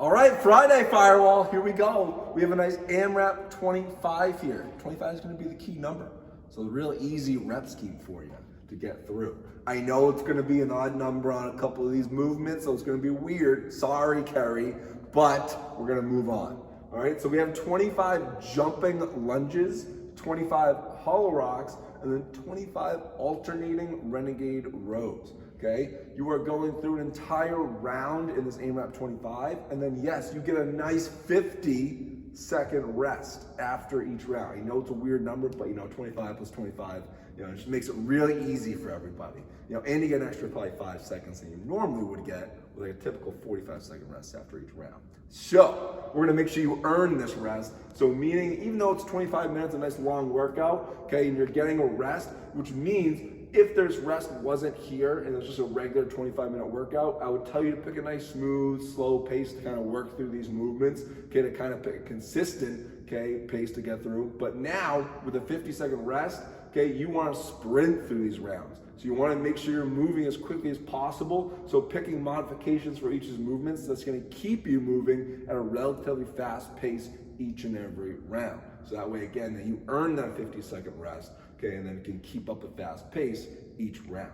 All right, Friday Firewall, here we go. We have a nice AMRAP 25 here. 25 is gonna be the key number. So a real easy rep scheme for you to get through. I know it's gonna be an odd number on a couple of these movements, so it's gonna be weird. Sorry, Kerry, but we're gonna move on. All right, so we have 25 jumping lunges, 25 hollow rocks, and then 25 alternating renegade rows. Okay, you are going through an entire round in this AMRAP 25, and then yes, you get a nice 50-second rest after each round. I know it's a weird number, but 25 plus 25, it just makes it really easy for everybody. And you get an extra probably 5 seconds than you normally would get with like a typical 45-second rest after each round. So we're gonna make sure you earn this rest. So meaning, even though it's 25 minutes, a nice long workout, okay, and you're getting a rest, which means if there's rest wasn't here and it's just a regular 25-minute workout, I would tell you to pick a nice, smooth, slow pace to kind of work through these movements, okay, to kind of pick a consistent, okay, pace to get through. But now, with a 50-second rest, okay, you want to sprint through these rounds. So you want to make sure you're moving as quickly as possible. So picking modifications for each of these movements that's going to keep you moving at a relatively fast pace each and every round. So that way, again, that you earn that 50-second rest, okay, and then can keep up a fast pace each round.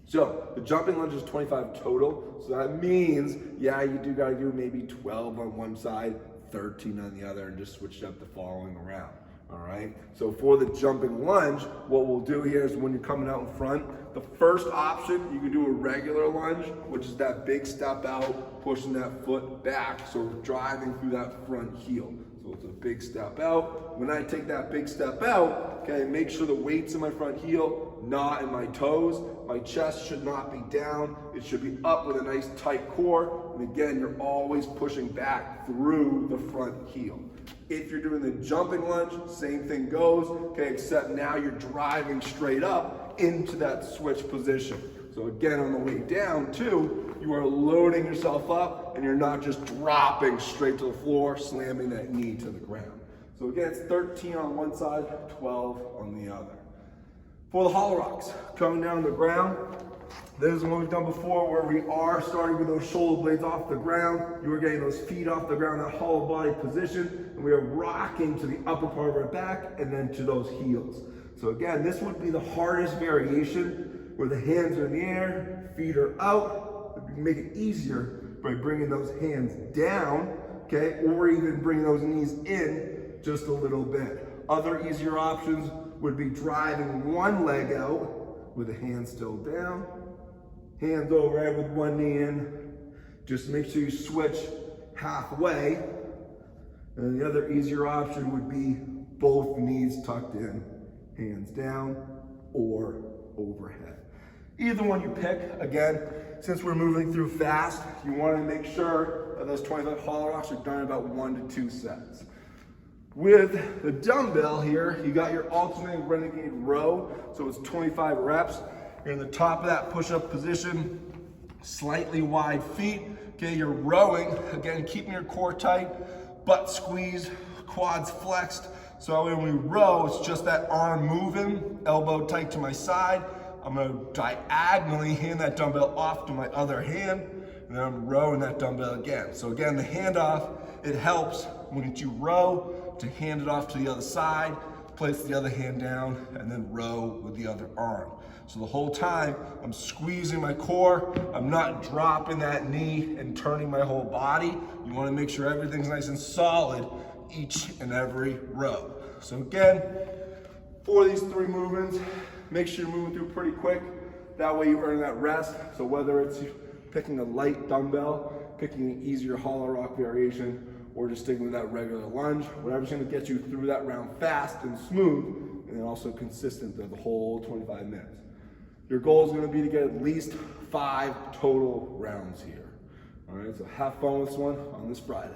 So the jumping lunge is 25 total. So that means, yeah, you do got to do maybe 12 on one side, 13 on the other, and just switch up the following around. All right, so for the jumping lunge, what we'll do here is when you're coming out in front, the first option, you can do a regular lunge, which is that big step out, pushing that foot back. So we're driving through that front heel. So it's a big step out. When I take that big step out, okay, make sure the weight's in my front heel, not in my toes. My chest should not be down. It should be up with a nice tight core. And again, you're always pushing back through the front heel. If you're doing the jumping lunge, same thing goes, okay, except now you're driving straight up into that switch position. So again, on the way down too, you are loading yourself up and you're not just dropping straight to the floor, slamming that knee to the ground. So again, it's 13 on one side, 12 on the other. For the hollow rocks, coming down the ground, this is what we've done before, where we are starting with those shoulder blades off the ground. You are getting those feet off the ground, that hollow body position, and we are rocking to the upper part of our back and then to those heels. So again, this would be the hardest variation, where the hands are in the air, feet are out. We can make it easier by bringing those hands down, okay, or even bringing those knees in just a little bit. Other easier options would be driving one leg out with the hands still down, hands overhead with one knee in. Just make sure you switch halfway. And the other easier option would be both knees tucked in, hands down or overhead. Either one you pick, again, since we're moving through fast, you want to make sure that those 25 hollow rocks are done in about 1 to 2 sets. With the dumbbell here, you got your alternating renegade row, so it's 25 reps. You're in the top of that push-up position, slightly wide feet. Okay, you're rowing, again, keeping your core tight, butt squeeze, quads flexed. So when we row, it's just that arm moving, elbow tight to my side. I'm gonna diagonally hand that dumbbell off to my other hand, and then I'm rowing that dumbbell again. So again, the handoff, it helps when you row to hand it off to the other side, place the other hand down, and then row with the other arm. So the whole time, I'm squeezing my core, I'm not dropping that knee and turning my whole body. You wanna make sure everything's nice and solid each and every row. So again, for these 3 movements, make sure you're moving through pretty quick. That way you earn that rest. So whether it's picking a light dumbbell, picking an easier hollow rock variation, or just sticking with that regular lunge, whatever's gonna get you through that round fast and smooth, and then also consistent through the whole 25 minutes. Your goal is gonna be to get at least 5 total rounds here. All right, so have fun with this one on this Friday.